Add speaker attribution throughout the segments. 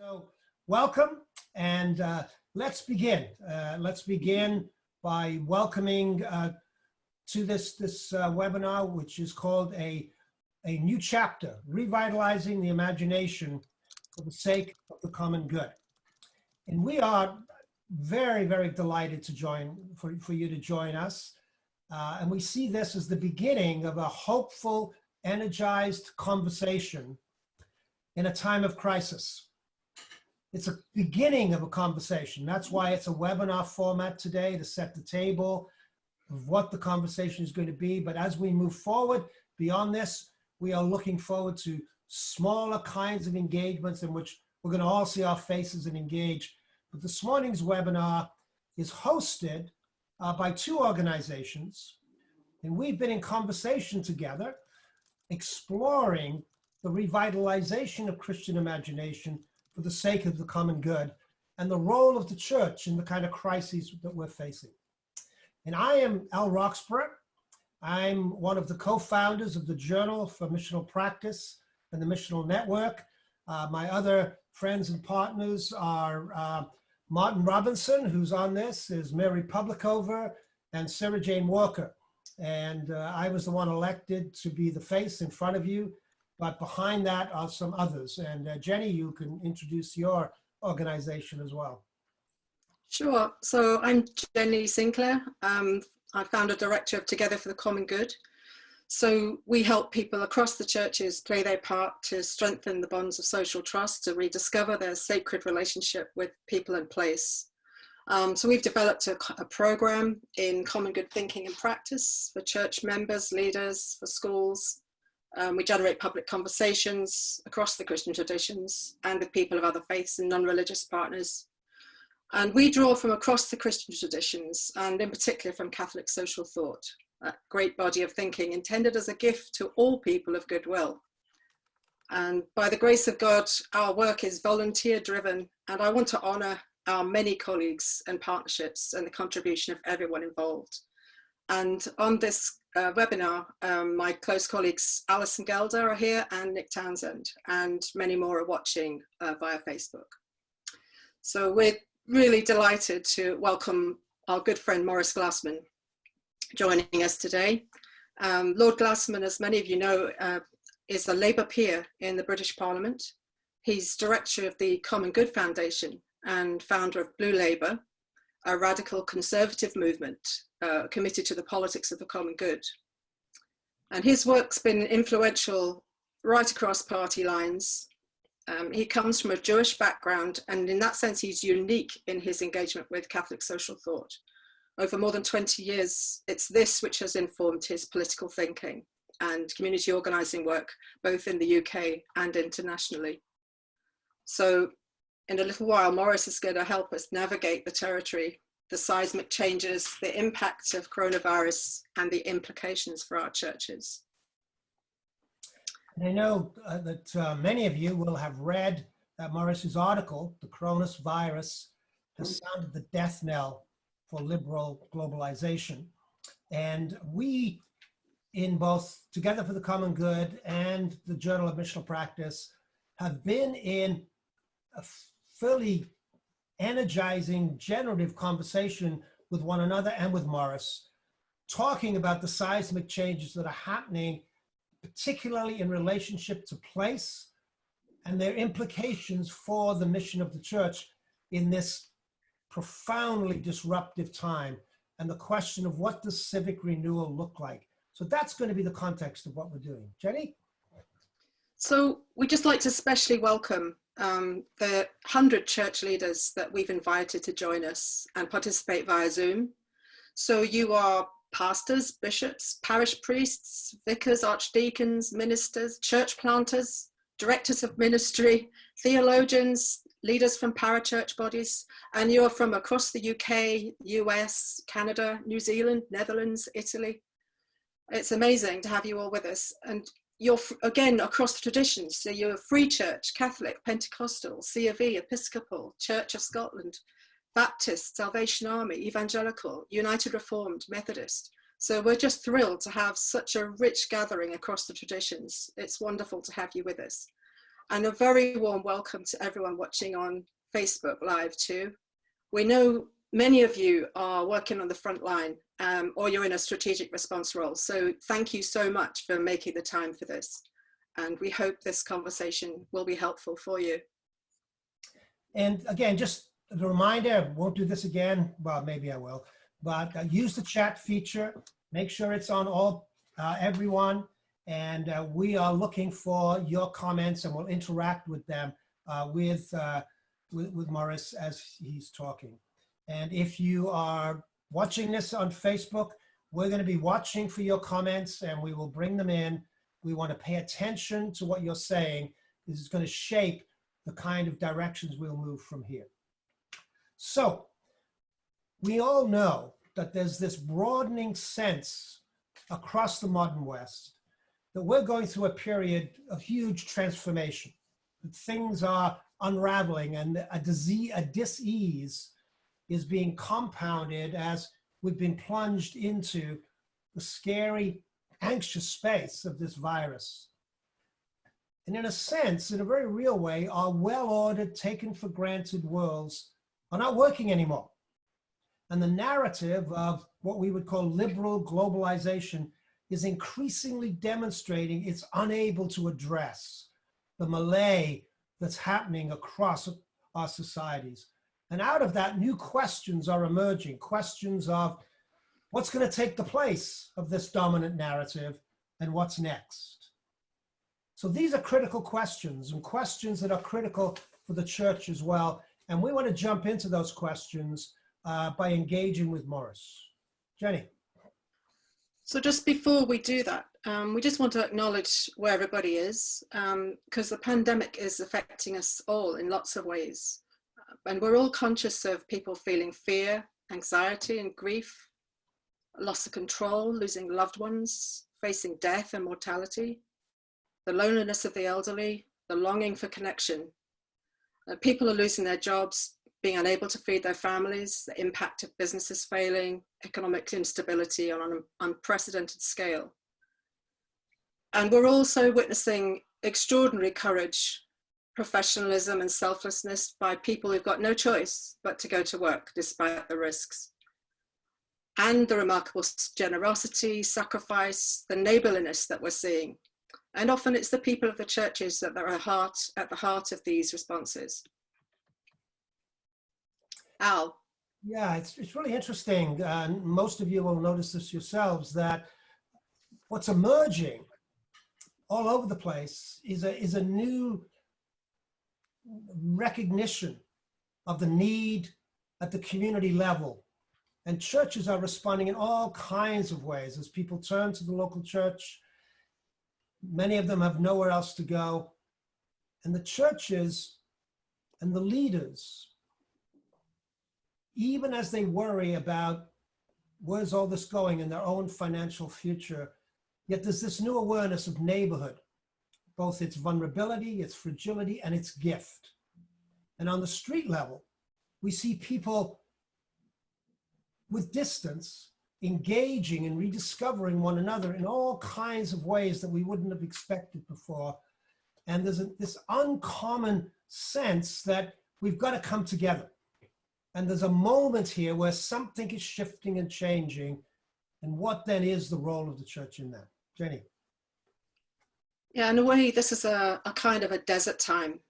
Speaker 1: So welcome, and let's begin. Let's begin by welcoming to this webinar, which is called a new chapter, Revitalizing the Imagination for the Sake of the Common Good. And we are very, very delighted to for you to join us. And we see this as the beginning of a hopeful, energized conversation in a time of crisis. It's a beginning of a conversation. That's why it's a webinar format today, to set the table of what the conversation is going to be. But as we move forward beyond this, we are looking forward to smaller kinds of engagements in which we're going to all see our faces and engage. But this morning's webinar is hosted by two organizations, and we've been in conversation together, exploring the revitalization of Christian imagination for the sake of the common good and the role of the church in the kind of crises that we're facing. And I am Roxburgh. I'm one of the co-founders of the Journal for Missional Practice and the Missional Network. My other friends and partners are Martin Robinson, who's on this, is Mary Publicover, and Sarah Jane Walker. And I was the one elected to be the face in front of you, but behind that are some others. And Jenny, you can introduce your organization as well.
Speaker 2: Sure. So I'm Jenny Sinclair. I'm founder director of Together for the Common Good. So we help people across the churches play their part to strengthen the bonds of social trust, to rediscover their sacred relationship with people and place. So we've developed a program in common good thinking and practice for church members, leaders, for schools. We generate public conversations across the Christian traditions and with people of other faiths and non-religious partners. And we draw from across the Christian traditions, and in particular from Catholic social thought, a great body of thinking intended as a gift to all people of goodwill. And by the grace of God, our work is volunteer driven, and I want to honor our many colleagues and partnerships and the contribution of everyone involved. And on this webinar, my close colleagues Alison Gelder are here, and Nick Townsend, and many more are watching via Facebook. So we're really delighted to welcome our good friend Maurice Glasman joining us today. Lord Glasman, as many of you know, is a Labour peer in the British Parliament. He's director of the Common Good Foundation and founder of Blue Labour, a radical conservative movement committed to the politics of the common good. And his work's been influential right across party lines. He comes from a Jewish background, and in that sense, he's unique in his engagement with Catholic social thought. Over more than 20 years, it's this which has informed his political thinking and community organising work, both in the UK and internationally. So in a little while, Maurice is going to help us navigate the territory, the seismic changes, the impact of coronavirus, and the implications for our churches.
Speaker 1: And I know that many of you will have read Maurice's article, "The Coronavirus Has Sounded the Death Knell for Liberal Globalization." And we, in both Together for the Common Good and the Journal of Missional Practice, have been in a fairly energizing, generative conversation with one another and with Maurice, talking about the seismic changes that are happening, particularly in relationship to place and their implications for the mission of the church in this profoundly disruptive time, and the question of what does civic renewal look like. So that's going to be the context of what we're doing. Jenny?
Speaker 2: So we'd just like to especially welcome the 100 church leaders that we've invited to join us and participate via Zoom. So you are pastors, bishops, parish priests, vicars, archdeacons, ministers, church planters, directors of ministry, theologians, leaders from parachurch bodies, and you're from across the UK, US, Canada, New Zealand, Netherlands, Italy. It's amazing to have you all with us. And you're, again, across the traditions. So you're Free Church, Catholic, Pentecostal, C of E, Episcopal, Church of Scotland, Baptist, Salvation Army, Evangelical, United Reformed, Methodist. So we're just thrilled to have such a rich gathering across the traditions. It's wonderful to have you with us. And a very warm welcome to everyone watching on Facebook Live too. We know many of you are working on the front line or you're in a strategic response role. So thank you so much for making the time for this. And we hope this conversation will be helpful for you.
Speaker 1: And again, just a reminder, I won't do this again. Well, maybe I will, but use the chat feature. Make sure it's on everyone. And we are looking for your comments, and we'll interact with them with Maurice as he's talking. And if you are watching this on Facebook, we're going to be watching for your comments, and we will bring them in. We want to pay attention to what you're saying. This is going to shape the kind of directions we'll move from here. So we all know that there's this broadening sense across the modern West that we're going through a period of huge transformation, that things are unraveling, and a dis-ease is being compounded as we've been plunged into the scary, anxious space of this virus. And in a sense, in a very real way, our well-ordered, taken for granted worlds are not working anymore. And the narrative of what we would call liberal globalization is increasingly demonstrating it's unable to address the malaise that's happening across our societies. And out of that, new questions are emerging, questions of what's going to take the place of this dominant narrative and what's next. So these are critical questions, and questions that are critical for the church as well. And we want to jump into those questions by engaging with Maurice. Jenny.
Speaker 2: So just before we do that, we just want to acknowledge where everybody is, because the pandemic is affecting us all in lots of ways. And we're all conscious of people feeling fear, anxiety and grief, loss of control, losing loved ones, facing death and mortality, the loneliness of the elderly, the longing for connection. People are losing their jobs, being unable to feed their families, the impact of businesses failing, economic instability on an unprecedented scale. And we're also witnessing extraordinary courage, professionalism and selflessness by people who've got no choice but to go to work despite the risks. And the remarkable generosity, sacrifice, the neighborliness that we're seeing. And often it's the people of the churches that are at the heart of these responses. Al.
Speaker 1: Yeah, it's really interesting. Most of you will notice this yourselves, that what's emerging all over the place is a new recognition of the need at the community level. And churches are responding in all kinds of ways as people turn to the local church. Many of them have nowhere else to go. And the churches and the leaders, even as they worry about where's all this going in their own financial future, yet there's this new awareness of neighborhood, both its vulnerability, its fragility, and its gift. And on the street level, we see people with distance engaging and rediscovering one another in all kinds of ways that we wouldn't have expected before. And there's this uncommon sense that we've got to come together. And there's a moment here where something is shifting and changing. And what then is the role of the church in that? Jenny.
Speaker 2: Yeah, in a way, this is a kind of a desert time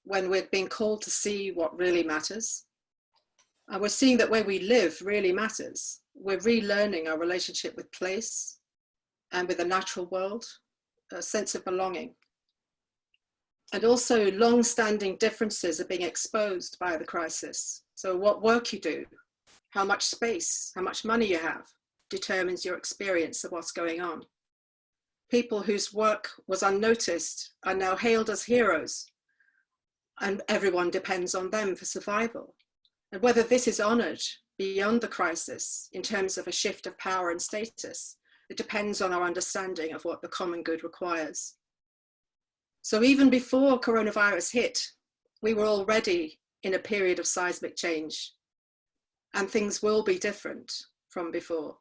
Speaker 2: when we're being called to see what really matters. We're seeing that where we live really matters. We're relearning our relationship with place and with the natural world, a sense of belonging. And also long-standing differences are being exposed by the crisis. So what work you do, how much space, how much money you have, determines your experience of what's going on. People whose work was unnoticed are now hailed as heroes, and everyone depends on them for survival. And whether this is honored beyond the crisis in terms of a shift of power and status, it depends on our understanding of what the common good requires. So even before coronavirus hit, we were already in a period of seismic change, and things will be different from before.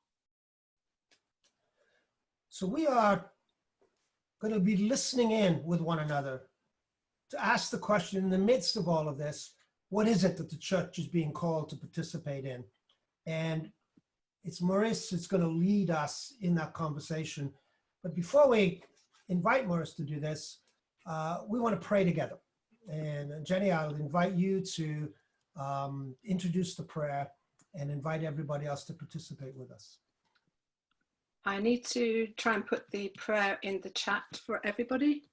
Speaker 1: So we are going to be listening in with one another to ask the question, in the midst of all of this, what is it that the church is being called to participate in? And it's Maurice that's going to lead us in that conversation. But before we invite Maurice to do this, we want to pray together. And Jenny, I'll invite you to introduce the prayer and invite everybody else to participate with us.
Speaker 2: I need to try and put the prayer in the chat for everybody.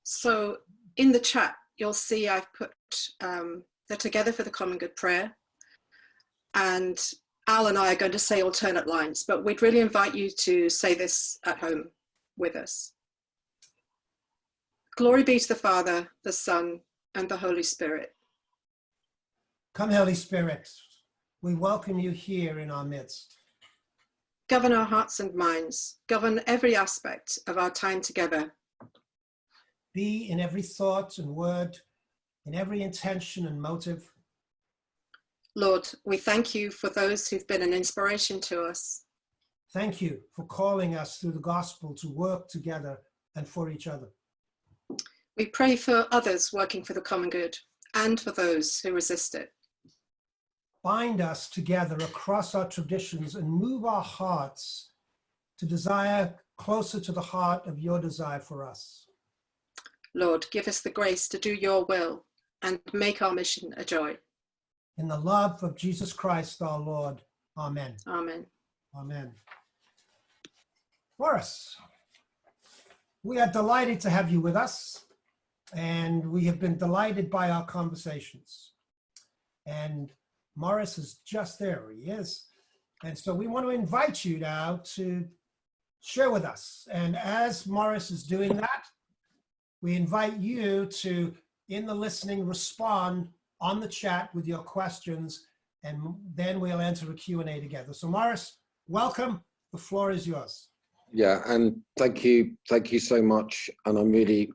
Speaker 2: So in the chat, you'll see I've put the Together for the Common Good prayer. And Al and I are going to say alternate lines, but we'd really invite you to say this at home with us. Glory be to the Father, the Son, and the Holy Spirit.
Speaker 1: Come, Holy Spirit, we welcome you here in our midst.
Speaker 2: Govern our hearts and minds. Govern every aspect of our time together.
Speaker 1: Be in every thought and word, in every intention and motive.
Speaker 2: Lord, we thank you for those who've been an inspiration to us.
Speaker 1: Thank you for calling us through the gospel to work together and for each other.
Speaker 2: We pray for others working for the common good and for those who resist it.
Speaker 1: Bind us together across our traditions and move our hearts to desire closer to the heart of your desire for us.
Speaker 2: Lord, give us the grace to do your will and make our mission a joy.
Speaker 1: In the love of Jesus Christ, our Lord. Amen.
Speaker 2: Amen.
Speaker 1: Amen. Maurice, we are delighted to have you with us, and we have been delighted by our conversations. And Maurice is just there, he is. And so we want to invite you now to share with us. And as Maurice is doing that, we invite you to, in the listening, respond on the chat with your questions, and then we'll enter a Q&A together. So Maurice, welcome. The floor is yours.
Speaker 3: Yeah, and thank you so much. And I'm really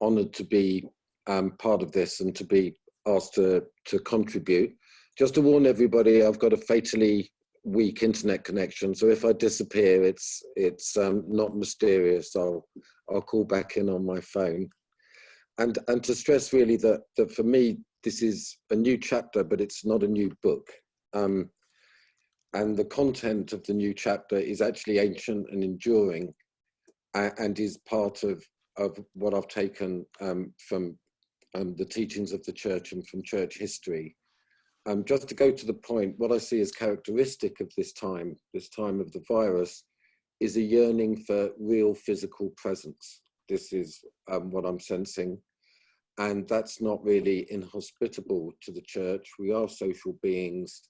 Speaker 3: honoured to be part of this and to be asked to contribute. Just to warn everybody, I've got a fatally weak internet connection, so if I disappear, it's not mysterious. I'll call back in on my phone. And to stress really that for me, this is a new chapter, but it's not a new book. And the content of the new chapter is actually ancient and enduring, and is part of what I've taken from the teachings of the church and from church history. Just to go to the point, what I see as characteristic of this time of the virus, is a yearning for real physical presence. This is what I'm sensing. And that's not really inhospitable to the church. We are social beings.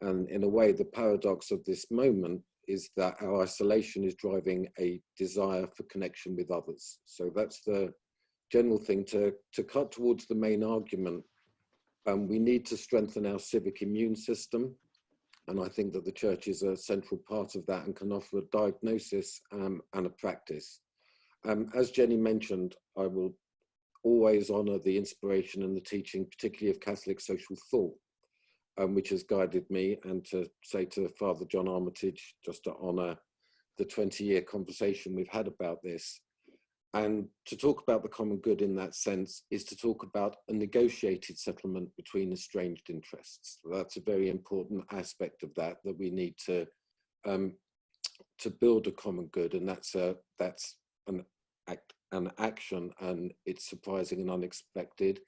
Speaker 3: And in a way, the paradox of this moment is that our isolation is driving a desire for connection with others. So that's the general thing. To cut towards the main argument, we need to strengthen our civic immune system. And I think that the church is a central part of that and can offer a diagnosis and a practice. As Jenny mentioned, I will always honour the inspiration and the teaching, particularly of Catholic social thought, which has guided me, and to say to Father John Armitage, just to honour the 20-year conversation we've had about this. And to talk about the common good in that sense is to talk about a negotiated settlement between estranged interests. So that's a very important aspect of that we need to build a common good, and that's an action, and it's surprising and unexpected.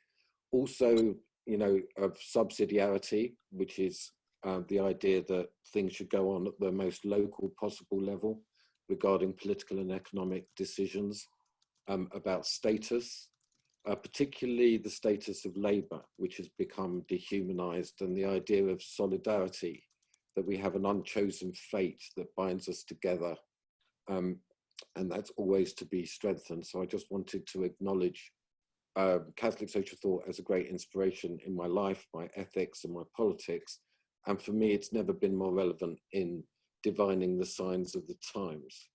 Speaker 3: Also, of subsidiarity, which is the idea that things should go on at the most local possible level regarding political and economic decisions, about status, particularly the status of labour, which has become dehumanised, and the idea of solidarity, that we have an unchosen fate that binds us together, and that's always to be strengthened. So I just wanted to acknowledge Catholic social thought as a great inspiration in my life, my ethics and my politics. And for me, it's never been more relevant in divining the signs of the times.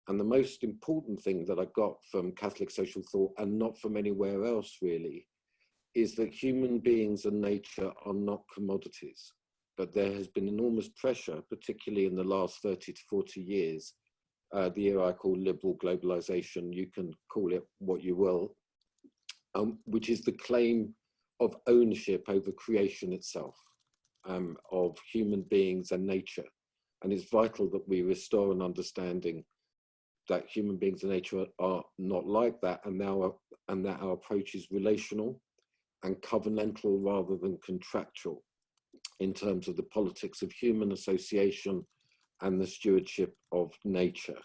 Speaker 3: And the most important thing that I got from Catholic social thought, and not from anywhere else really, is that human beings and nature are not commodities. But there has been enormous pressure, particularly in the last 30 to 40 years, the era I call liberal globalization, you can call it what you will, which is the claim of ownership over creation itself, of human beings and nature. And it's vital that we restore an understanding that human beings and nature are not like that, and that our approach is relational and covenantal rather than contractual in terms of the politics of human association and the stewardship of nature.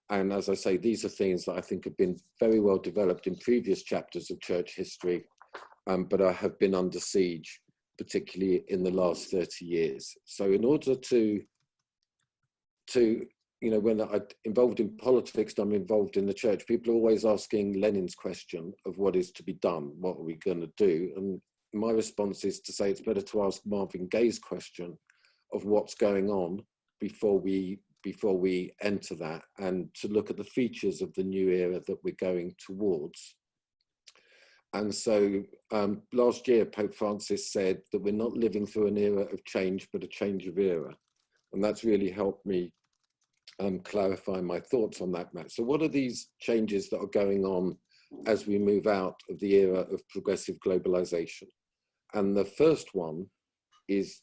Speaker 3: And as I say, these are things that I think have been very well developed in previous chapters of church history, but have been under siege, particularly in the last 30 years. So in order to when I'm involved in politics, I'm involved in the church, people are always asking Lenin's question of what is to be done, what are we going to do? And my response is to say it's better to ask Marvin Gaye's question of what's going on before we enter that, and to look at the features of the new era that we're going towards. And so last year, Pope Francis said that we're not living through an era of change, but a change of era. And that's really helped me clarify my thoughts on that, Matt. So what are these changes that are going on as we move out of the era of progressive globalization? And the first one is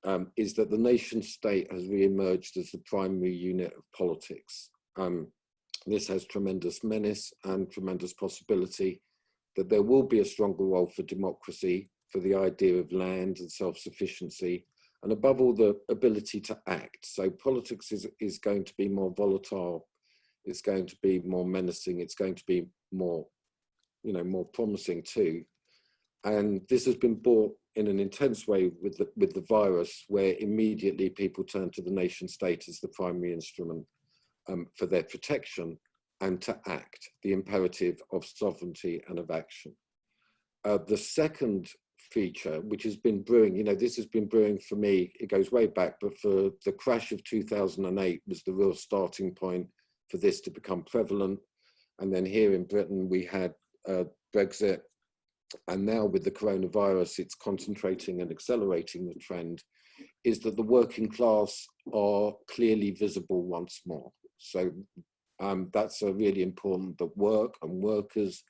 Speaker 3: that the nation state has re-emerged as the primary unit of politics. This has tremendous menace and tremendous possibility that there will be a stronger role for democracy, for the idea of land and self-sufficiency, and above all, the ability to act. So politics is going to be more volatile, it's going to be more menacing, it's going to be more, more promising too. And this has been brought in an intense way with the virus, where immediately people turn to the nation state as the primary instrument for their protection and to act, the imperative of sovereignty and of action. The second feature, which has been brewing, this has been brewing for me, it goes way back, but for the crash of 2008 was the real starting point for this to become prevalent. And then here in Britain, we had Brexit. And now with the coronavirus, it's concentrating and accelerating the trend, is that the working class are clearly visible once more. So that's a really important, that work and workers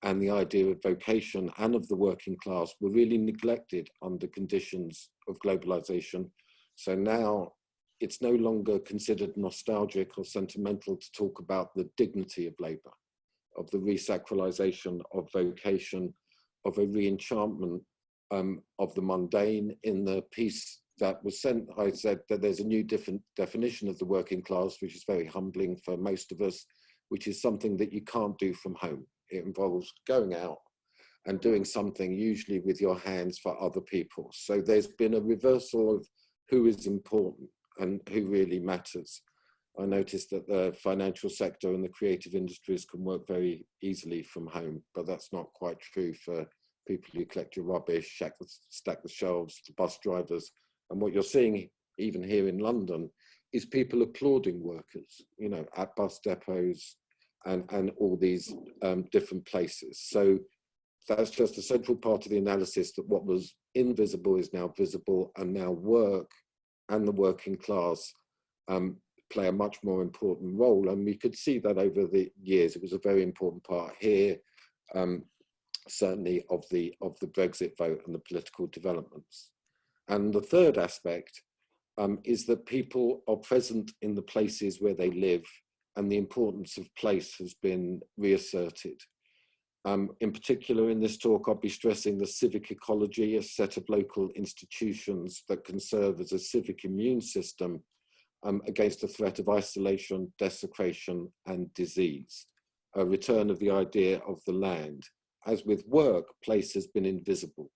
Speaker 3: and the idea of vocation and of the working class were really neglected under conditions of globalization. So now it's no longer considered nostalgic or sentimental to talk about the dignity of labor, of the resacralization of vocation, of a re-enchantment of the mundane. In the piece that was sent, I said that there's a new different definition of the working class, which is very humbling for most of us, which is something that you can't do from home. It involves going out and doing something, usually with your hands, for other people. So there's been a reversal of who is important and who really matters. I noticed that the financial sector and the creative industries can work very easily from home, but that's not quite true for people who collect your rubbish, stack the shelves, the bus drivers. And what you're seeing, even here in London, is people applauding workers, at bus depots and all these different places. So that's just a central part of the analysis, that what was invisible is now visible, and now work and the working class play a much more important role. And we could see that over the years. It was a very important part here, certainly of the Brexit vote and the political developments. And the third aspect is that people are present in the places where they live, and the importance of place has been reasserted. In particular, in this talk, I'll be stressing the civic ecology, a set of local institutions that can serve as a civic immune system against the threat of isolation, desecration, and disease. A return of the idea of the land. As with work, place has been invisible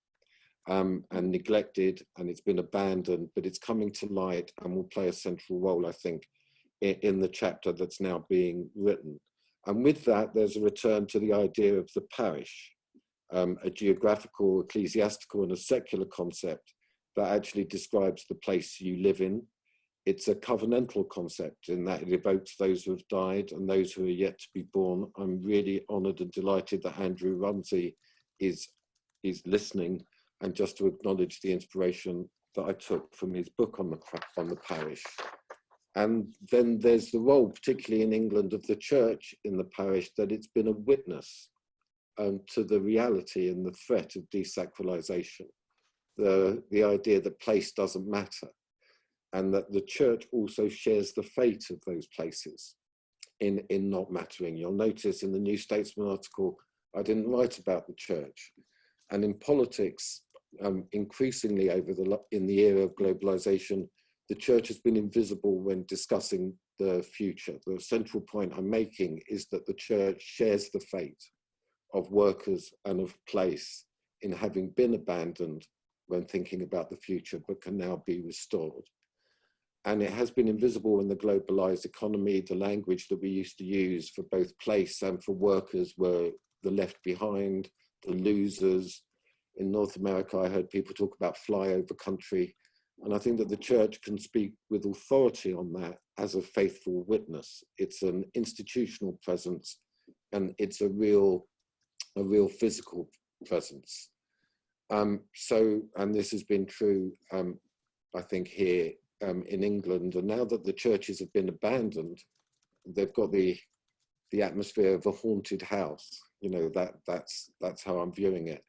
Speaker 3: and neglected, and it's been abandoned, but it's coming to light and will play a central role, I think, in the chapter that's now being written. And with that, there's a return to the idea of the parish, a geographical, ecclesiastical, and a secular concept that actually describes the place you live in. It's a covenantal concept in that it evokes those who have died and those who are yet to be born. I'm really honoured and delighted that Andrew Rumsey is listening, and just to acknowledge the inspiration that I took from his book on the parish. And then there's the role, particularly in England, of the church in the parish, that it's been a witness to the reality and the threat of desacralisation. The idea that place doesn't matter, and that the church also shares the fate of those places in not mattering. You'll notice in the New Statesman article, I didn't write about the church. And in politics, increasingly in the era of globalization, the church has been invisible when discussing the future. The central point I'm making is that the church shares the fate of workers and of place in having been abandoned when thinking about the future, but can now be restored. And it has been invisible in the globalized economy. The language that we used to use for both place and for workers were the left behind, the losers. In North America, I heard people talk about flyover country. And I think that the church can speak with authority on that as a faithful witness. It's an institutional presence, and it's a real physical presence. And this has been true, I think, here in England. And now that the churches have been abandoned, they've got the atmosphere of a haunted house. You know, that's how I'm viewing it.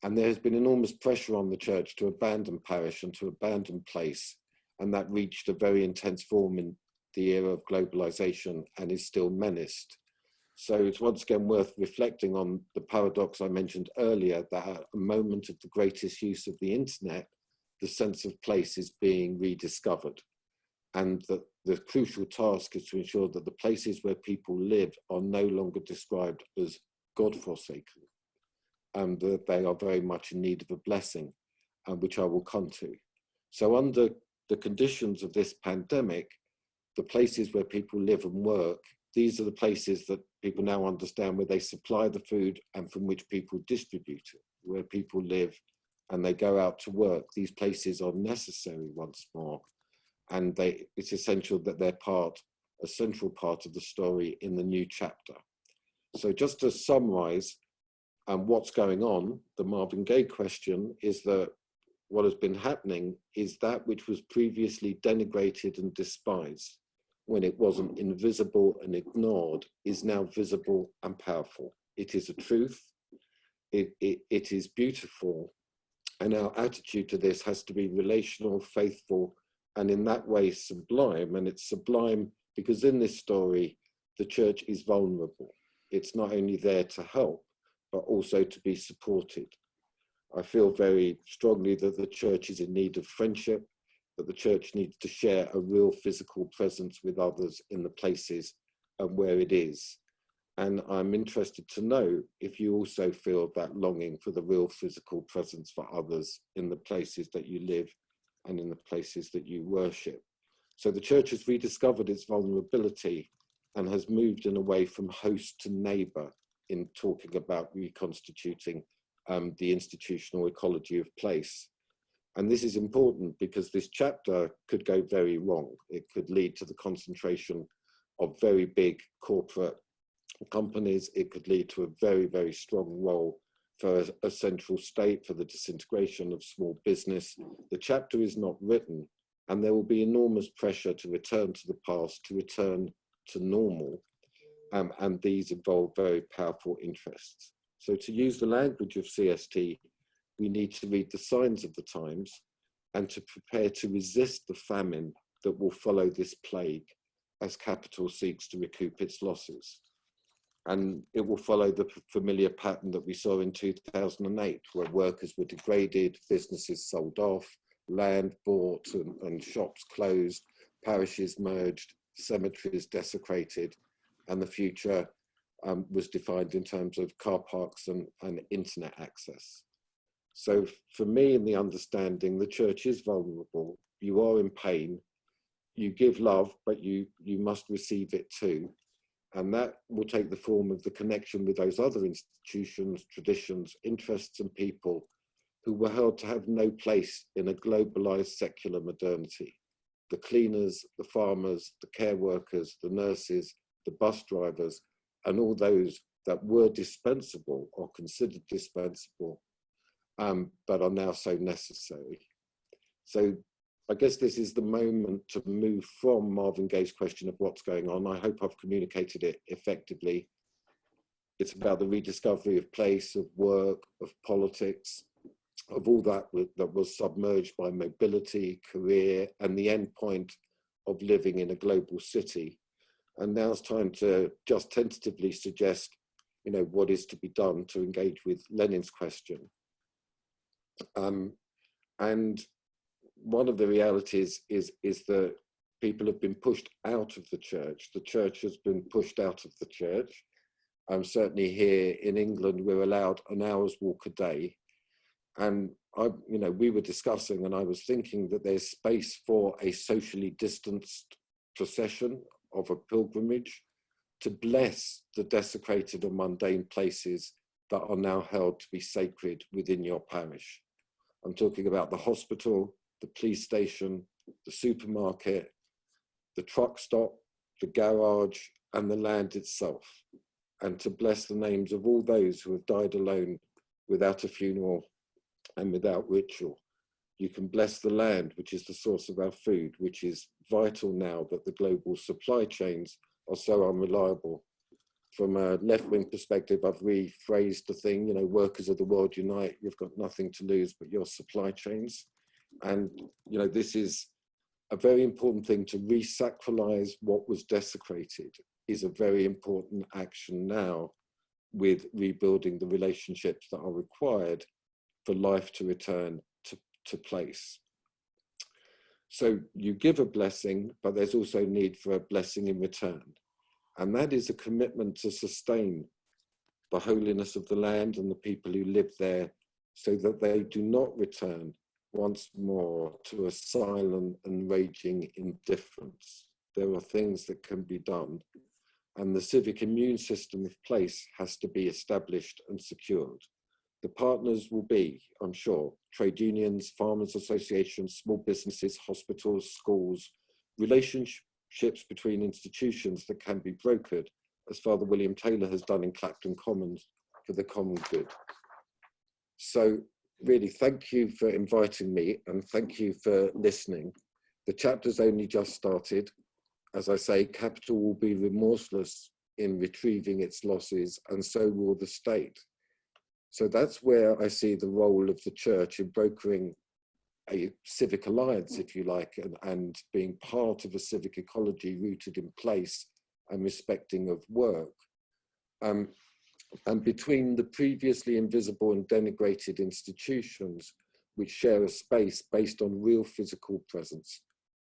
Speaker 3: And there has been enormous pressure on the church to abandon parish and to abandon place. And that reached a very intense form in the era of globalization and is still menaced. So it's once again worth reflecting on the paradox I mentioned earlier, that at a moment of the greatest use of the internet, the sense of place is being rediscovered. And that the crucial task is to ensure that the places where people live are no longer described as God-forsaken, and that they are very much in need of a blessing, which I will come to. So under the conditions of this pandemic, the places where people live and work, these are the places that people now understand where they supply the food and from which people distribute it, where people live and they go out to work. These places are necessary once more, and it's essential that they're a central part of the story in the new chapter. So just to summarize, what's going on, the Marvin Gaye question is that what has been happening is that which was previously denigrated and despised when it wasn't invisible and ignored is now visible and powerful. It is a truth, it is beautiful, and our attitude to this has to be relational, faithful, and in that way sublime. And it's sublime because in this story, the church is vulnerable. It's not only there to help, but also to be supported. I feel very strongly that the church is in need of friendship, that the church needs to share a real physical presence with others in the places where it is. And I'm interested to know if you also feel that longing for the real physical presence for others in the places that you live and in the places that you worship. So the church has rediscovered its vulnerability and has moved in a way from host to neighbor in talking about reconstituting the institutional ecology of place. And this is important because this chapter could go very wrong. It could lead to the concentration of very big corporate companies. It could lead to a very, very strong role for a central state, for the disintegration of small business. The chapter is not written, and there will be enormous pressure to return to the past, to return to normal. And these involve very powerful interests. So to use the language of CST, we need to read the signs of the times and to prepare to resist the famine that will follow this plague as capital seeks to recoup its losses. And it will follow the familiar pattern that we saw in 2008, where workers were degraded, businesses sold off, land bought and shops closed, parishes merged, cemeteries desecrated, and the future was defined in terms of car parks and internet access. So for me, in the understanding, the church is vulnerable. You are in pain. You give love, but you must receive it too. And that will take the form of the connection with those other institutions, traditions, interests, and people who were held to have no place in a globalized secular modernity. The cleaners, the farmers, the care workers, the nurses, the bus drivers, and all those that were dispensable or considered dispensable, but are now so necessary. So I guess this is the moment to move from Marvin Gaye's question of what's going on. I hope I've communicated it effectively. It's about the rediscovery of place, of work, of politics, of all that that was submerged by mobility, career, and the end point of living in a global city. And now it's time to just tentatively suggest, you know, what is to be done to engage with Lenin's question. And one of the realities is that people have been pushed out of the church. The church has been pushed out of the church. Certainly here in England, we're allowed an hour's walk a day. And we were discussing, and I was thinking that there's space for a socially distanced procession of a pilgrimage to bless the desecrated and mundane places that are now held to be sacred within your parish. I'm talking about the hospital, the police station, the supermarket, the truck stop, the garage, and the land itself, and to bless the names of all those who have died alone without a funeral and without ritual. You can bless the land, which is the source of our food, which is vital now that the global supply chains are so unreliable. From a left-wing perspective, I've rephrased the thing, you know, workers of the world unite, you've got nothing to lose but your supply chains. And, you know, this is a very important thing. To re-sacralize what was desecrated is a very important action now, with rebuilding the relationships that are required for life to return to place. So you give a blessing, but there's also need for a blessing in return. And that is a commitment to sustain the holiness of the land and the people who live there, so that they do not return once more to a silent and raging indifference. There are things that can be done, and the civic immune system of place has to be established and secured. The partners will be, I'm sure, trade unions, farmers associations, small businesses, hospitals, schools, relationships between institutions that can be brokered, as Father William Taylor has done in Clapton Commons, for the common good. So really, thank you for inviting me, and thank you for listening. The chapter's only just started. As I say, capital will be remorseless in retrieving its losses, and so will the state. So that's where I see the role of the church in brokering a civic alliance, if you like, and being part of a civic ecology rooted in place and respecting of work. And between the previously invisible and denigrated institutions, which share a space based on real physical presence,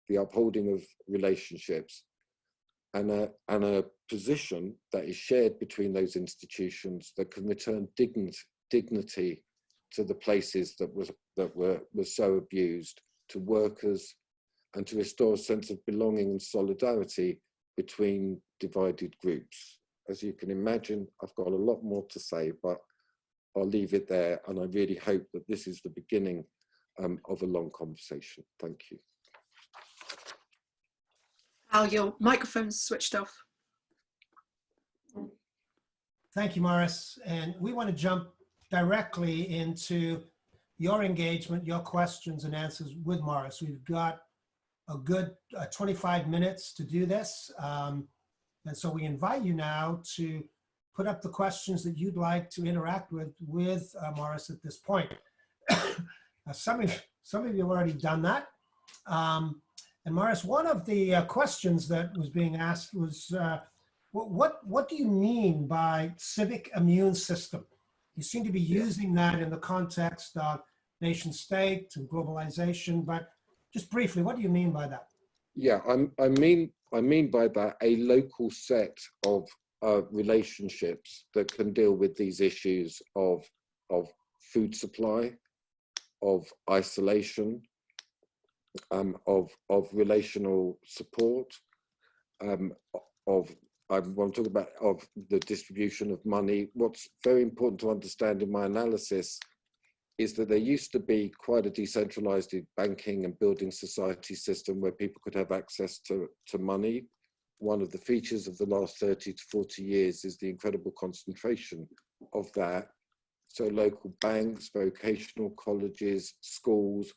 Speaker 3: the upholding of relationships, and a position that is shared between those institutions that can return dignity to the places that were so abused, to workers, and to restore a sense of belonging and solidarity between divided groups. As you can imagine, I've got a lot more to say, but I'll leave it there, and I really hope that this is the beginning of a long conversation. Thank you.
Speaker 2: Al, your microphone's switched off.
Speaker 1: Thank you, Maurice. And we want to jump directly into your engagement, your questions and answers with Maurice. We've got a good 25 minutes to do this. And so we invite you now to put up the questions that you'd like to interact with Maurice at this point. Some of you have already done that. And Maurice, one of the questions that was being asked was, what do you mean by civic immune system? You seem to be using that in the context of nation state and globalization, but just briefly, what do you mean by that?
Speaker 3: Yeah, I mean by that a local set of relationships that can deal with these issues of food supply, of isolation, of relational support, I want to talk about of the distribution of money. What's very important to understand in my analysis is that there used to be quite a decentralized banking and building society system where people could have access to money. One of the features of the last 30 to 40 years is the incredible concentration of that. So local banks, vocational colleges, schools,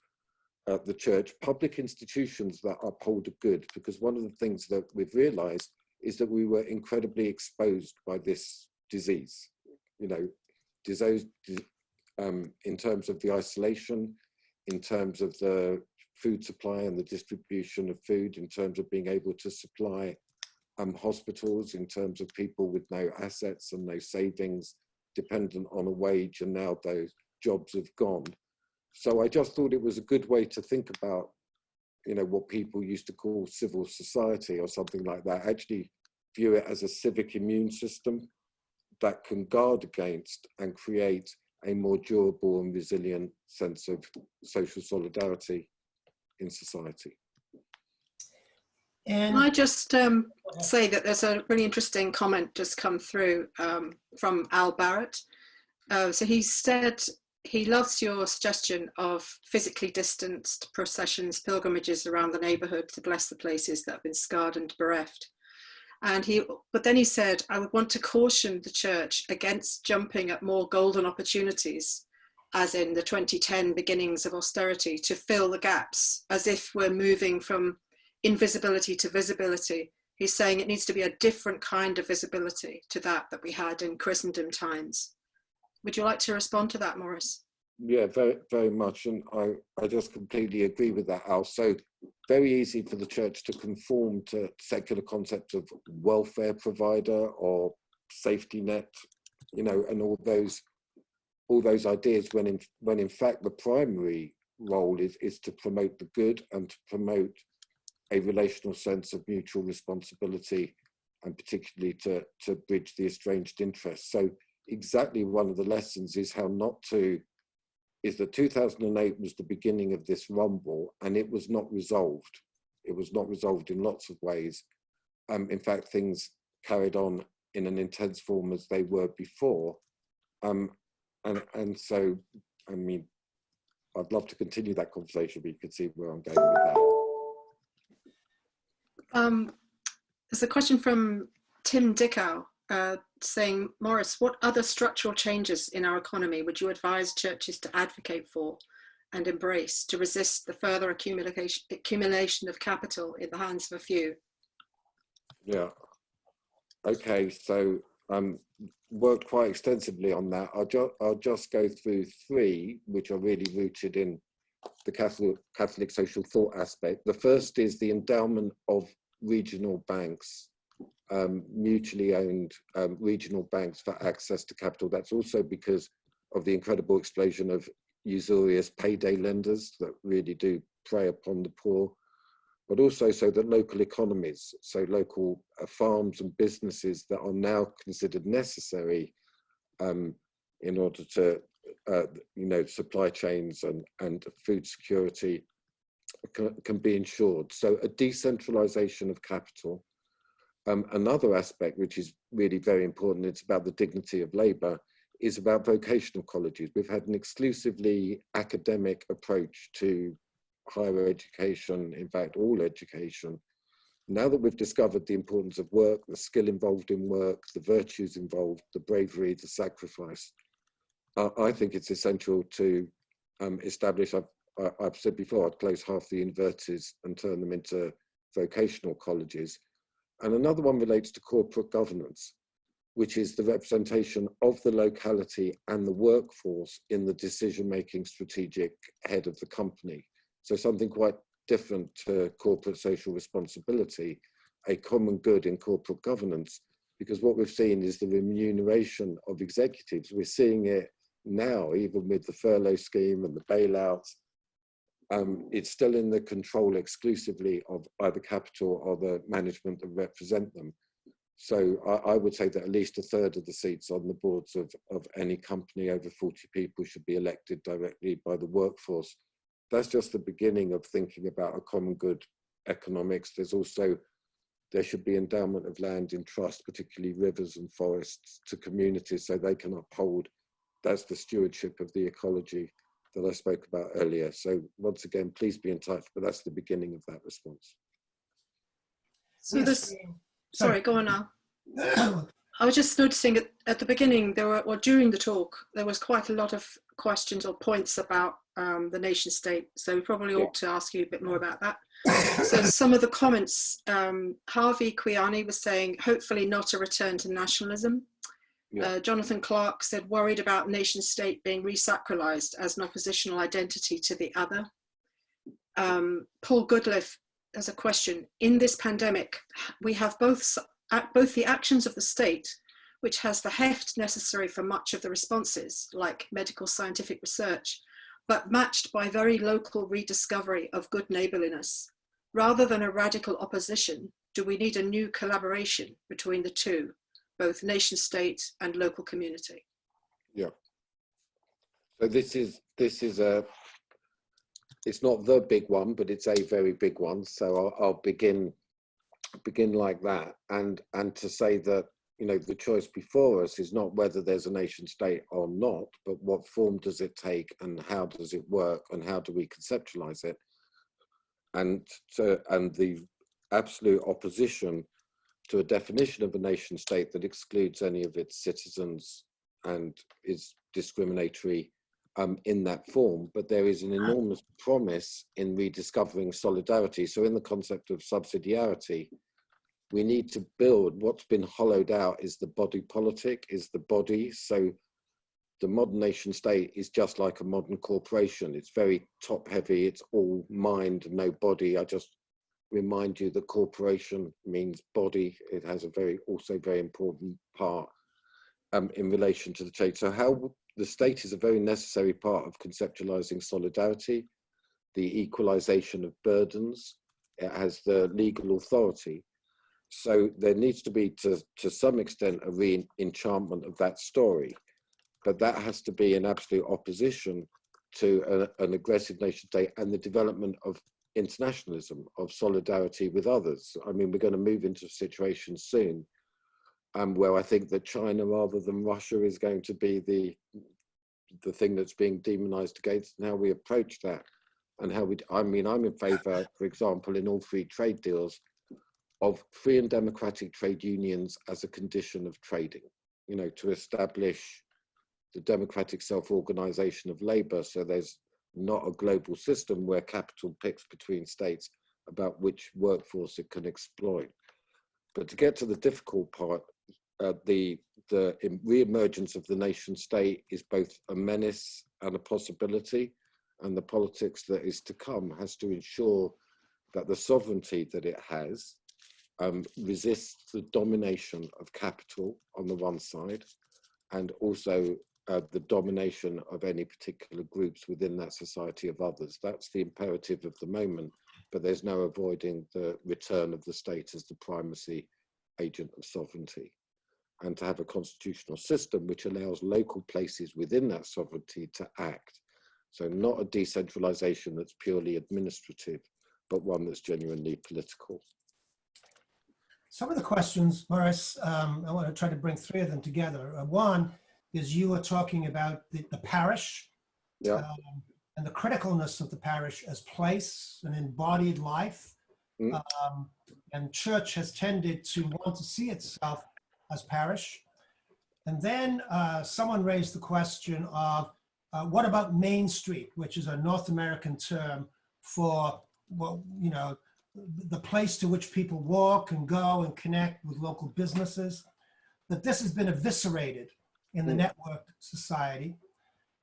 Speaker 3: the church, public institutions that uphold a good, because one of the things that we've realized is that we were incredibly exposed by this disease, you know, in terms of the isolation, in terms of the food supply and the distribution of food, in terms of being able to supply hospitals, in terms of people with no assets and no savings, dependent on a wage, and now those jobs have gone. So I just thought it was a good way to think about, you know, what people used to call civil society or something like that, actually view it as a civic immune system that can guard against and create a more durable and resilient sense of social solidarity in society.
Speaker 2: And can I just say that there's a really interesting comment just come through from Al Barrett. So he said he loves your suggestion of physically distanced processions, pilgrimages around the neighbourhood to bless the places that have been scarred and bereft. But then he said, I would want to caution the church against jumping at more golden opportunities, as in the 2010 beginnings of austerity, to fill the gaps, as if we're moving from invisibility to visibility. He's saying it needs to be a different kind of visibility to that we had in Christendom times. Would you like to respond to that, Maurice?
Speaker 3: Yeah, very, very much. And I just completely agree with that, Al. So very easy for the church to conform to secular concepts of welfare provider or safety net, you know, and all those ideas when in fact the primary role is to promote the good and to promote a relational sense of mutual responsibility, and particularly to bridge the estranged interests. So exactly one of the lessons is that 2008 was the beginning of this rumble, and it was not resolved. It was not resolved in lots of ways. In fact, things carried on in an intense form as they were before. And so, I mean, I'd love to continue that conversation, but you can see where I'm going with that.
Speaker 2: There's a question from Tim Dickow saying, Maurice, what other structural changes in our economy would you advise churches to advocate for and embrace to resist the further accumulation of capital in the hands of a few?
Speaker 3: Yeah. Okay, so worked quite extensively on that. I'll just go through three, which are really rooted in the Catholic social thought aspect. The first is the endowment of regional banks, mutually owned regional banks for access to capital. That's also because of the incredible explosion of usurious payday lenders that really do prey upon the poor, but also so that local economies, so local farms and businesses that are now considered necessary in order to, you know, supply chains and food security can be ensured. So a decentralization of capital. Another aspect, which is really very important, it's about the dignity of labor, is about vocational colleges. We've had an exclusively academic approach to higher education, in fact, all education. Now that we've discovered the importance of work, the skill involved in work, the virtues involved, the bravery, the sacrifice, I think it's essential to establish, I've said before, I'd close half the universities and turn them into vocational colleges. And another one relates to corporate governance, which is the representation of the locality and the workforce in the decision-making strategic head of the company. So something quite different to corporate social responsibility, a common good in corporate governance, because what we've seen is the remuneration of executives. We're seeing it now, even with the furlough scheme and the bailouts. It's still in the control exclusively of either capital or the management that represent them. So I would say that at least a third of the seats on the boards of any company over 40 people should be elected directly by the workforce. That's just the beginning of thinking about a common good economics. There should be endowment of land in trust, particularly rivers and forests, to communities so they can uphold. That's the stewardship of the ecology that I spoke about earlier. So once again, please be in touch, but that's the beginning of that response.
Speaker 2: So this, sorry, go on now. I was just noticing at the beginning, or during the talk, there was quite a lot of questions or points about the nation state. So we probably ought to ask you a bit more about that. So some of the comments, Harvey Quiani was saying, hopefully not a return to nationalism.
Speaker 3: Yeah.
Speaker 2: Jonathan Clark said, worried about nation state being resacralized as an oppositional identity to the other. Paul Goodliff has a question. In this pandemic, we have both the actions of the state, which has the heft necessary for much of the responses, like medical scientific research, but matched by very local rediscovery of good neighborliness. Rather than a radical opposition, do we need a new collaboration between the two, both nation state and local community?
Speaker 3: Yeah. So this is it's not the big one, but it's a very big one. So I'll begin like that, and to say that, you know, the choice before us is not whether there's a nation state or not, but what form does it take, and how does it work, and how do we conceptualize it? And the absolute opposition to a definition of a nation state that excludes any of its citizens and is discriminatory in that form. But there is an enormous promise in rediscovering solidarity. So in the concept of subsidiarity, we need to build, what's been hollowed out is the body politic, is the body. So the modern nation state is just like a modern corporation. It's very top heavy, it's all mind, no body. I just remind you that corporation means body. It has a also very important part in relation to the state. So how the state is a very necessary part of conceptualizing solidarity, the equalization of burdens. It has the legal authority. So there needs to be, to some extent, a re-enchantment of that story. But that has to be in absolute opposition to an aggressive nation state and the development of internationalism, of solidarity with others. I mean, we're going to move into a situation soon where I think that China, rather than Russia, is going to be the thing that's being demonized against, and how we approach that. And how I'm in favor, for example, in all free trade deals, of free and democratic trade unions as a condition of trading, you know, to establish the democratic self-organization of labor. So there's not a global system where capital picks between states about which workforce it can exploit. But to get to the difficult part, the re-emergence of the nation state is both a menace and a possibility, and the politics that is to come has to ensure that the sovereignty that it has resists the domination of capital on the one side, and also the domination of any particular groups within that society of others. That's the imperative of the moment, but there's no avoiding the return of the state as the primacy agent of sovereignty. And to have a constitutional system which allows local places within that sovereignty to act. So not a decentralization that's purely administrative, but one that's genuinely political.
Speaker 1: Some of the questions, Maurice, I want to try to bring three of them together. One is you were talking about the parish,
Speaker 3: yeah,
Speaker 1: and the criticalness of the parish as place and embodied life. And church has tended to want to see itself as parish. And then someone raised the question of what about Main Street, which is a North American term for, well, you know, the place to which people walk and go and connect with local businesses, that this has been eviscerated in the networked society.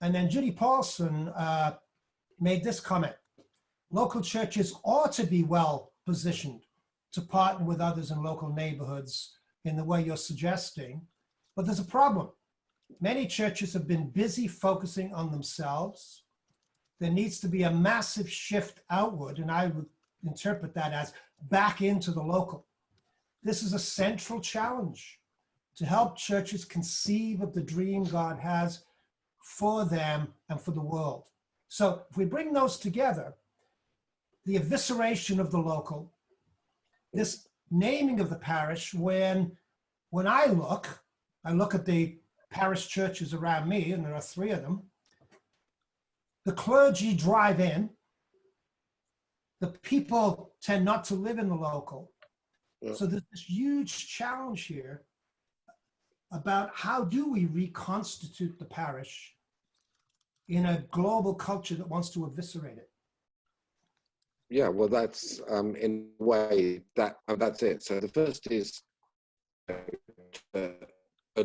Speaker 1: And then Judy Paulson made this comment: local churches ought to be well positioned to partner with others in local neighborhoods in the way you're suggesting, but there's a problem. Many churches have been busy focusing on themselves. There needs to be a massive shift outward, and I would interpret that as back into the local. This is a central challenge to help churches conceive of the dream God has for them and for the world. So if we bring those together, the evisceration of the local, this naming of the parish, when I look at the parish churches around me, and there are 3 of them, the clergy drive in, the people tend not to live in the local. Yeah. So there's this huge challenge here about how do we reconstitute the parish in a global culture that wants to eviscerate it?
Speaker 3: Yeah, well, that's in a way that's it. So the first is an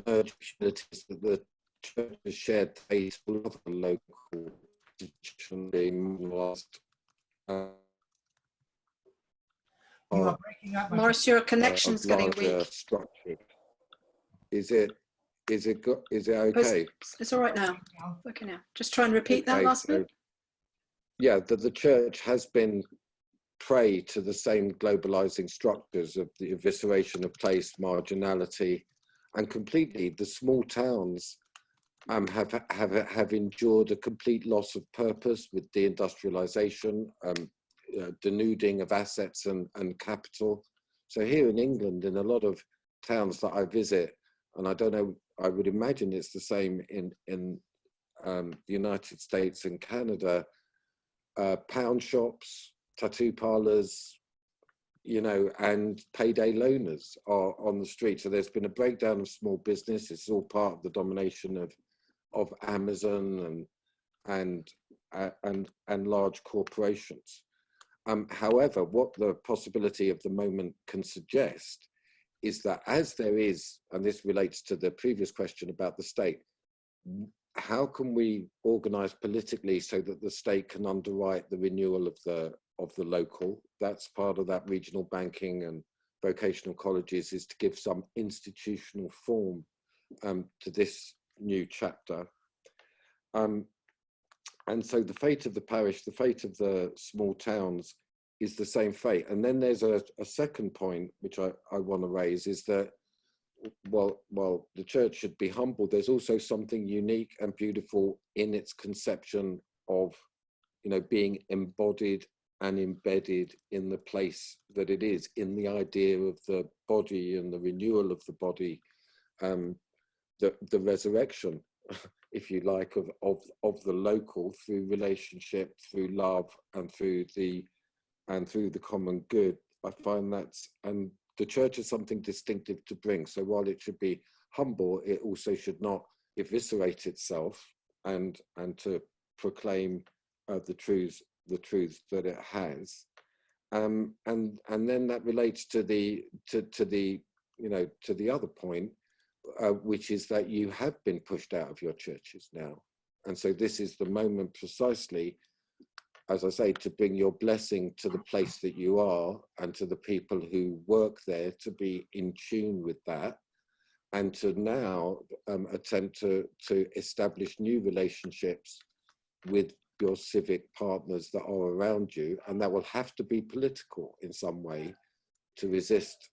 Speaker 3: urgent that the church has shared faith with other local institutions being lost.
Speaker 1: You are breaking up.
Speaker 2: Maurice, your connection's getting weak.
Speaker 3: Structured. Is it okay?
Speaker 2: It's all right now. Okay now. Just try and repeat that last bit.
Speaker 3: Yeah, the church has been prey to the same globalizing structures of the evisceration of place, marginality, and completely the small towns have endured a complete loss of purpose with deindustrialization, denuding of assets and capital. So here in England, in a lot of towns that I visit, and I don't know, I would imagine it's the same in the United States and Canada, pound shops, tattoo parlors, you know, and payday loaners are on the street. So there's been a breakdown of small business. It's all part of the domination of Amazon and large corporations. However, what the possibility of the moment can suggest is that as there is, and this relates to the previous question about the state, how can we organize politically so that the state can underwrite the renewal of the local? That's part of that regional banking and vocational colleges, is to give some institutional form to this new chapter. And so the fate of the parish, the fate of the small towns is the same fate. And then there's a second point, which I want to raise, is that while the church should be humble, there's also something unique and beautiful in its conception of, you know, being embodied and embedded in the place that it is, in the idea of the body and the renewal of the body, the resurrection, if you like, of the local through relationship, through love, and through the common good. I find that's, and the church has something distinctive to bring. So while it should be humble, it also should not eviscerate itself and to proclaim the truths that it has. And then that relates to the other point, which is that you have been pushed out of your churches now. And so this is the moment precisely, as I say, to bring your blessing to the place that you are and to the people who work there, to be in tune with that, and to now attempt to establish new relationships with your civic partners that are around you. And that will have to be political in some way to resist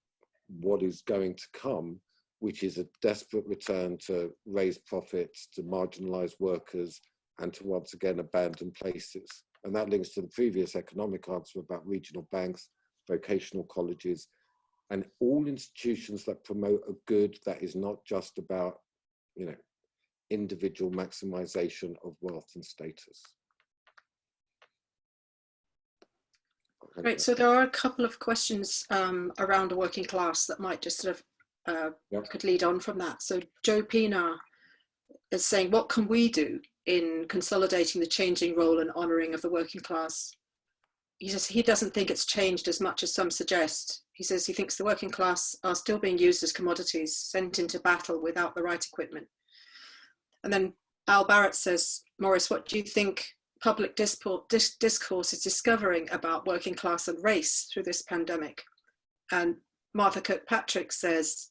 Speaker 3: what is going to come, which is a desperate return to raise profits, to marginalize workers, and to once again abandon places. And that links to the previous economic answer about regional banks, vocational colleges, and all institutions that promote a good that is not just about, you know, individual maximization of wealth and status.
Speaker 2: Great. So there are a couple of questions around the working class that might just sort of could lead on from that. So Joe Pina is saying, what can we do in consolidating the changing role and honouring of the working class? He says he doesn't think it's changed as much as some suggest. He says he thinks the working class are still being used as commodities, sent into battle without the right equipment. And then Al Barrett says, Maurice, what do you think public discourse is discovering about working class and race through this pandemic? And Martha Kirkpatrick says,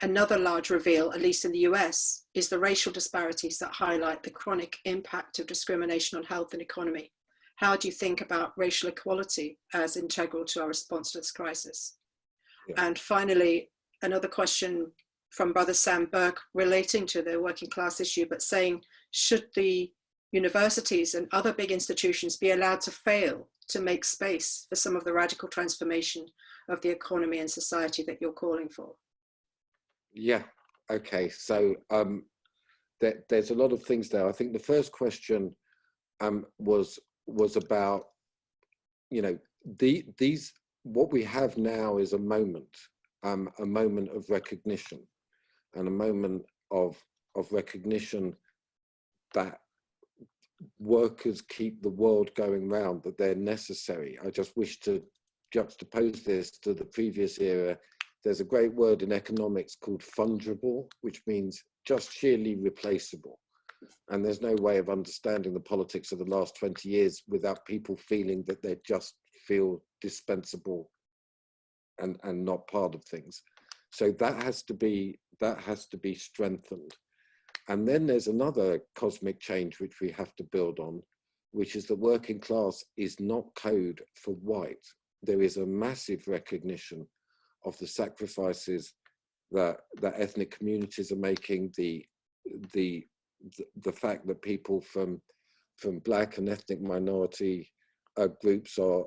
Speaker 2: another large reveal, at least in the US, is the racial disparities that highlight the chronic impact of discrimination on health and economy. How do you think about racial equality as integral to our response to this crisis? Yeah. And finally, another question from Brother Sam Burke relating to the working class issue, but saying, should the universities and other big institutions be allowed to fail to make space for some of the radical transformation of the economy and society that you're calling for?
Speaker 3: Yeah, okay. So there's a lot of things there. I think the first question was about, you know, these what we have now is a moment of recognition, and a moment of recognition that workers keep the world going round, that they're necessary. I just wish to juxtapose this to the previous era. There's a great word in economics called fungible, which means just sheerly replaceable. And there's no way of understanding the politics of the last 20 years without people feeling that they just feel dispensable and not part of things. So that has to be strengthened. And then there's another cosmic change which we have to build on, which is the working class is not code for white. There is a massive recognition of the sacrifices that ethnic communities are making, the fact that people from Black and ethnic minority groups are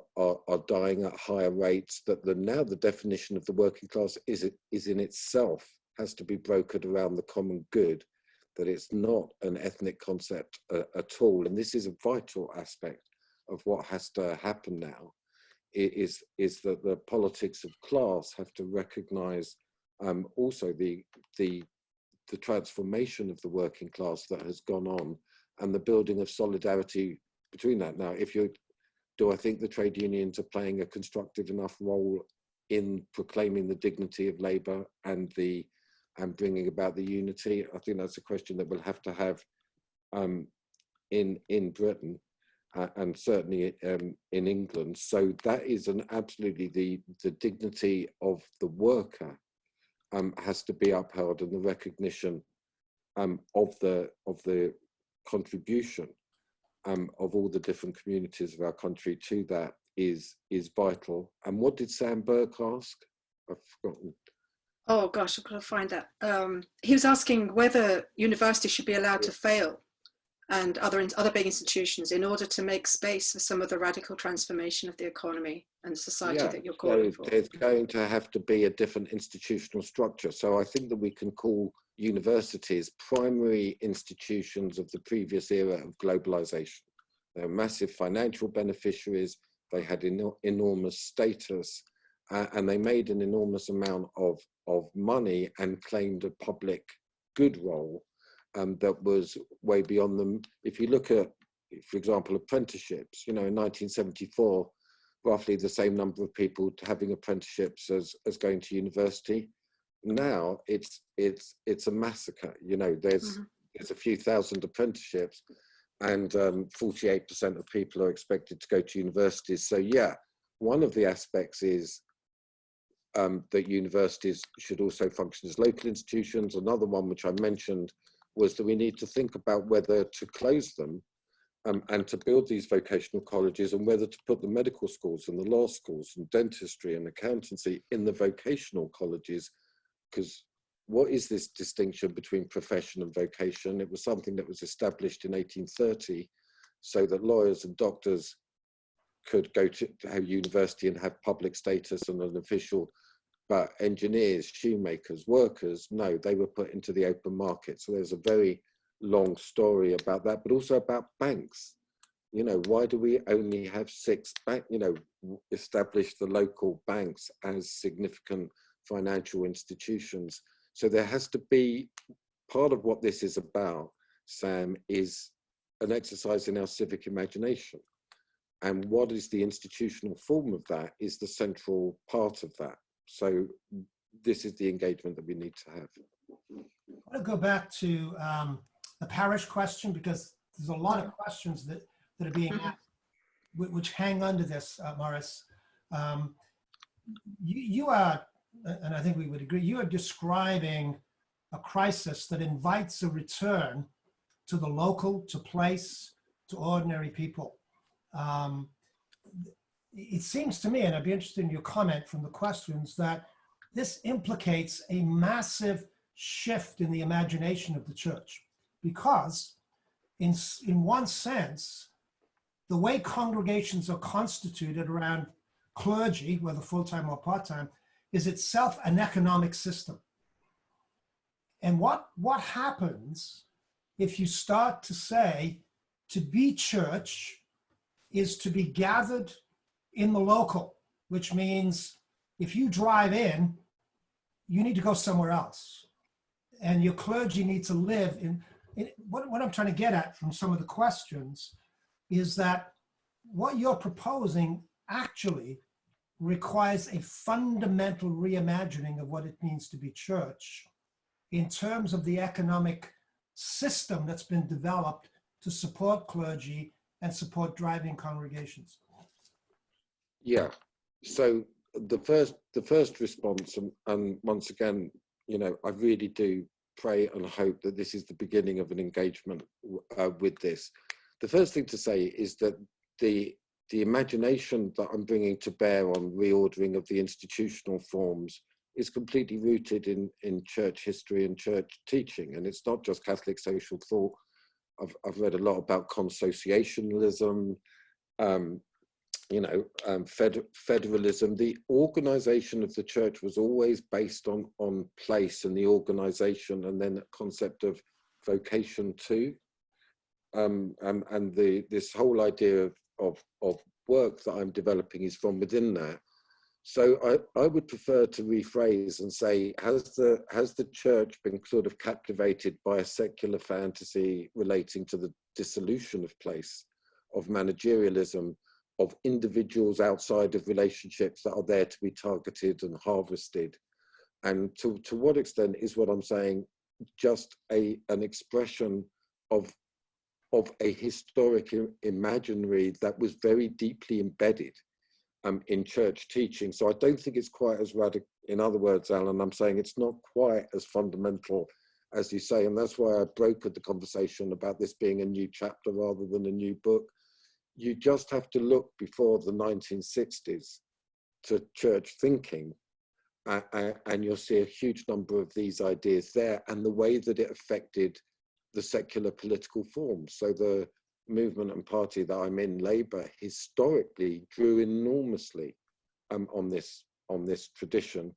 Speaker 3: dying at higher rates, that now the definition of the working class is in itself has to be brokered around the common good, that it's not an ethnic concept at all. And this is a vital aspect of what has to happen now, is that the politics of class have to recognize also the transformation of the working class that has gone on, and the building of solidarity between that. Now, do I think the trade unions are playing a constructive enough role in proclaiming the dignity of labour and bringing about the unity? I think that's a question that we'll have to have in Britain and certainly in England. So that is absolutely the dignity of the worker has to be upheld, and the recognition of the contribution of all the different communities of our country to that is vital. And what did Sam Burke ask? I've forgotten.
Speaker 2: Oh gosh, I've got to find that. He was asking whether universities should be allowed to fail, and other big institutions, in order to make space for some of the radical transformation of the economy and society that you're calling for.
Speaker 3: There's going to have to be a different institutional structure. So I think that we can call universities primary institutions of the previous era of globalization. They're massive financial beneficiaries. They had enormous status, and they made an enormous amount of money and claimed a public good role that was way beyond them. If you look at, for example, apprenticeships, in 1974, roughly the same number of people having apprenticeships as going to university. Now it's a massacre. There's a few thousand apprenticeships, and 48% of people are expected to go to universities. So yeah, one of the aspects is that universities should also function as local institutions. Another one, which I mentioned, was that we need to think about whether to close them and to build these vocational colleges, and whether to put the medical schools and the law schools and dentistry and accountancy in the vocational colleges. Because what is this distinction between profession and vocation? It was something that was established in 1830 so that lawyers and doctors could go to university and have public status and an official. But engineers, shoemakers, workers, no, they were put into the open market. So there's a very long story about that, but also about banks. Why do we only have 6 banks? Establish the local banks as significant financial institutions. So there has to be, part of what this is about, Sam, is an exercise in our civic imagination. And what is the institutional form of that is the central part of that. So this is the engagement that we need to have.
Speaker 1: I want to go back to the parish question, because there's a lot of questions that are being asked, which hang under this, Maurice. You are, and I think we would agree, you are describing a crisis that invites a return to the local, to place, to ordinary people. It seems to me, and I'd be interested in your comment from the questions, that this implicates a massive shift in the imagination of the church, because in one sense, the way congregations are constituted around clergy, whether full-time or part-time, is itself an economic system. And what happens if you start to say to be church is to be gathered in the local, which means if you drive in, you need to go somewhere else. And your clergy need to live what I'm trying to get at from some of the questions is that what you're proposing actually requires a fundamental reimagining of what it means to be church in terms of the economic system that's been developed to support clergy and support driving congregations.
Speaker 3: Yeah. So the first response, and once again, I really do pray and hope that this is the beginning of an engagement with this. The first thing to say is that the imagination that I'm bringing to bear on reordering of the institutional forms is completely rooted in church history and church teaching. And it's not just Catholic social thought. I've read a lot about consociationalism, federalism. The organization of the church was always based on place and the organization, and then the concept of vocation too. And this whole idea of work that I'm developing is from within that. So I would prefer to rephrase and say, has the church been sort of captivated by a secular fantasy relating to the dissolution of place, of managerialism, of individuals outside of relationships that are there to be targeted and harvested? And to what extent is what I'm saying just an expression of a historic imaginary that was very deeply embedded in church teaching? So I don't think it's quite as radical. In other words, Alan, I'm saying it's not quite as fundamental as you say, and that's why I brokered the conversation about this being a new chapter rather than a new book. You just have to look before the 1960s to church thinking, and you'll see a huge number of these ideas there, and the way that it affected the secular political forms. So the movement and party that I'm in, Labour, historically drew enormously on this tradition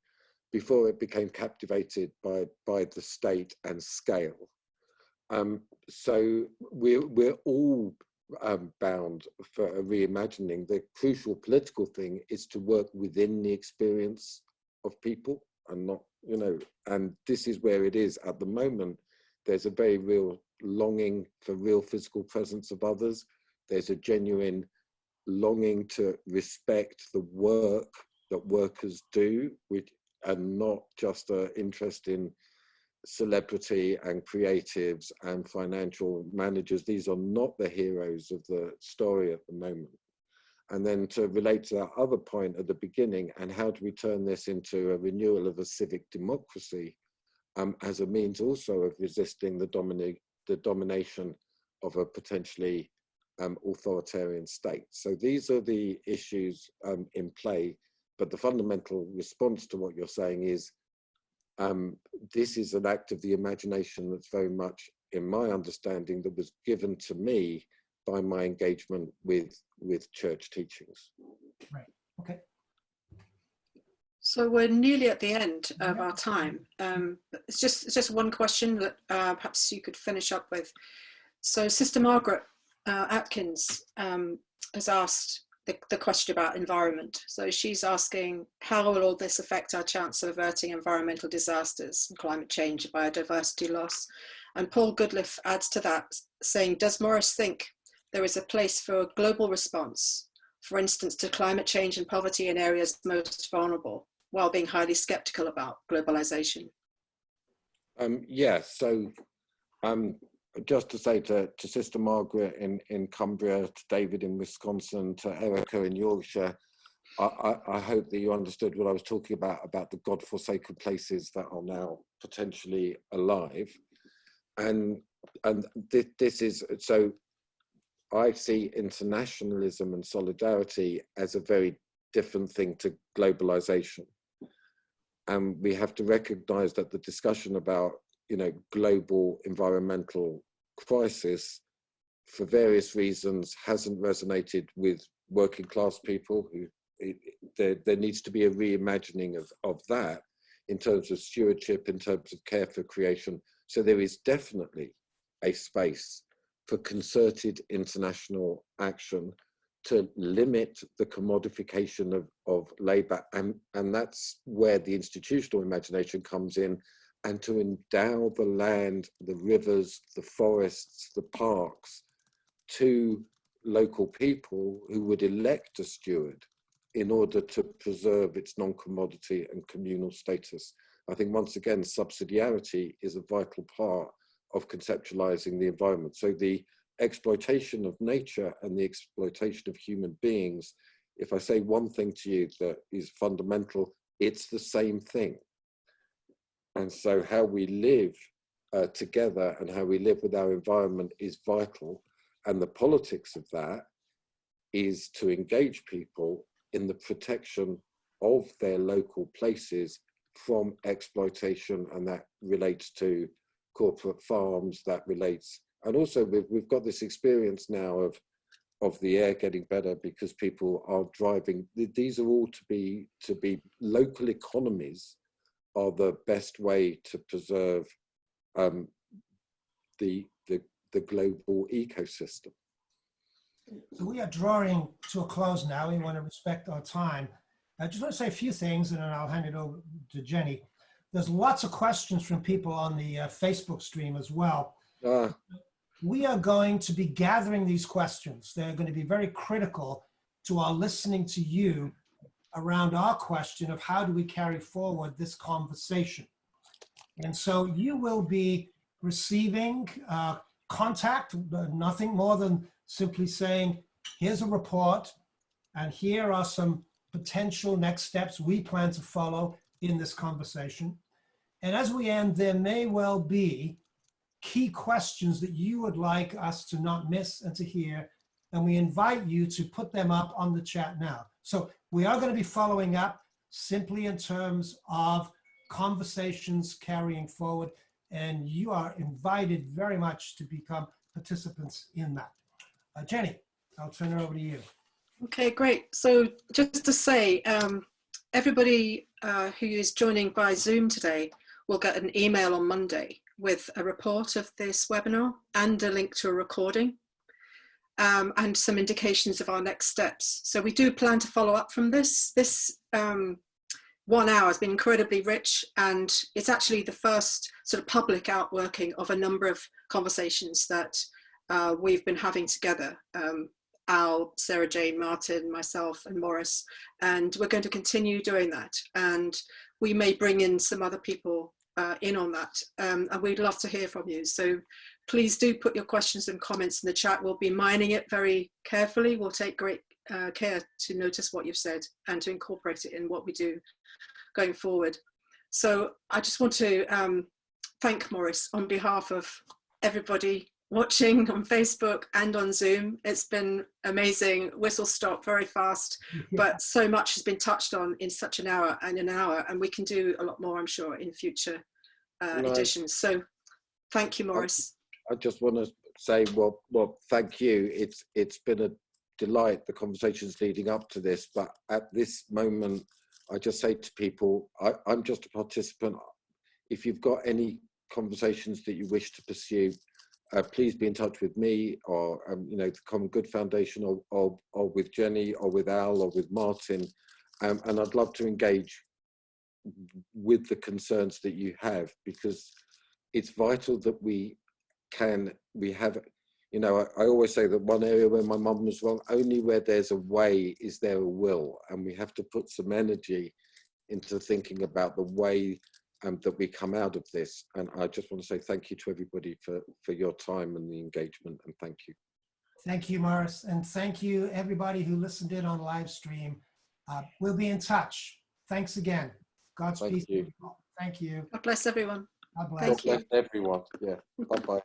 Speaker 3: before it became captivated by the state and scale. So we're all bound for a reimagining. The crucial political thing is to work within the experience of people and not, and this is where it is at the moment. There's a very real longing for real physical presence of others. There's a genuine longing to respect the work that workers do, and not just an interest in celebrity and creatives and financial managers. These are not the heroes of the story at the moment. And then to relate to that other point at the beginning, and how do we turn this into a renewal of a civic democracy as a means also of resisting the domination of a potentially authoritarian state. So these are the issues in play, but the fundamental response to what you're saying is this is an act of the imagination that's very much, in my understanding, that was given to me by my engagement with church teachings.
Speaker 1: Right, okay.
Speaker 2: So we're nearly at the end of our time. It's just one question that perhaps you could finish up with. So Sister Margaret Atkins has asked the question about environment. So she's asking, how will all this affect our chance of averting environmental disasters and climate change and biodiversity loss? And Paul Goodliff adds to that, saying, does Maurice think there is a place for a global response, for instance, to climate change and poverty in areas most vulnerable, while being highly skeptical about globalization?
Speaker 3: So just to say to Sister Margaret in Cumbria, to David in Wisconsin, to Erica in Yorkshire, I hope that you understood what I was talking about the God-forsaken places that are now potentially alive. And this is, so I see internationalism and solidarity as a very different thing to globalization. And we have to recognize that the discussion about global environmental crisis, for various reasons, hasn't resonated with working class people. There needs to be a reimagining of that in terms of stewardship, in terms of care for creation. So there is definitely a space for concerted international action to limit the commodification of labour, and that's where the institutional imagination comes in, and to endow the land, the rivers, the forests, the parks to local people who would elect a steward in order to preserve its non-commodity and communal status. I think once again, subsidiarity is a vital part of conceptualizing the environment. So the exploitation of nature and the exploitation of human beings, if I say one thing to you that is fundamental, it's the same thing. And so how we live together and how we live with our environment is vital. And the politics of that is to engage people in the protection of their local places from exploitation, and that relates to corporate farms, that relates, and also we've got this experience now of the air getting better because people are driving. These are all to be local economies are the best way to preserve the global ecosystem.
Speaker 1: So we are drawing to a close now. We want to respect our time. I just want to say a few things and then I'll hand it over to Jenny. There's lots of questions from people on the Facebook stream as well. We are going to be gathering these questions. They're going to be very critical to our listening to you around our question of how do we carry forward this conversation. And so you will be receiving contact, nothing more than simply saying, here's a report and here are some potential next steps we plan to follow in this conversation. And as we end, there may well be key questions that you would like us to not miss and to hear. And we invite you to put them up on the chat now. So we are going to be following up simply in terms of conversations carrying forward. And you are invited very much to become participants in that. Jenny, I'll turn it over to you.
Speaker 2: Okay, great. So just to say, everybody who is joining by Zoom today will get an email on Monday with a report of this webinar and a link to a recording and some indications of our next steps. So we do plan to follow up from this. This 1 hour has been incredibly rich, and it's actually the first sort of public outworking of a number of conversations that we've been having together. Al, Sarah Jane, Martin, myself, and Maurice, and we're going to continue doing that. And we may bring in some other people in on that, and we'd love to hear from you. So please do put your questions and comments in the chat. We'll be mining it very carefully. We'll take great care to notice what you've said and to incorporate it in what we do going forward. So I just want to thank Maurice on behalf of everybody watching on Facebook and on Zoom. It's been amazing. Whistle stop very fast, but so much has been touched on in such an hour, and we can do a lot more, I'm sure, in future editions. So thank you, Maurice.
Speaker 3: I just want to say, well, thank you. It's been a delight, the conversations leading up to this, but at this moment, I just say to people, I'm just a participant. If you've got any conversations that you wish to pursue, please be in touch with me or the Common Good Foundation or with Jenny or with Al or with Martin. And I'd love to engage with the concerns that you have, because it's vital that we have, I always say that one area where my mum was wrong, only where there's a way is there a will. And we have to put some energy into thinking about the way that we come out of this. And I just want to say thank you to everybody for your time and the engagement, and thank you.
Speaker 1: Thank you, Maurice, and thank you everybody who listened in on live stream. We'll be in touch. Thanks again. Godspeed.
Speaker 3: Thank you.
Speaker 1: Thank you.
Speaker 2: God bless everyone.
Speaker 1: God bless.
Speaker 2: Thank you.
Speaker 3: God bless everyone. Yeah. Bye-bye.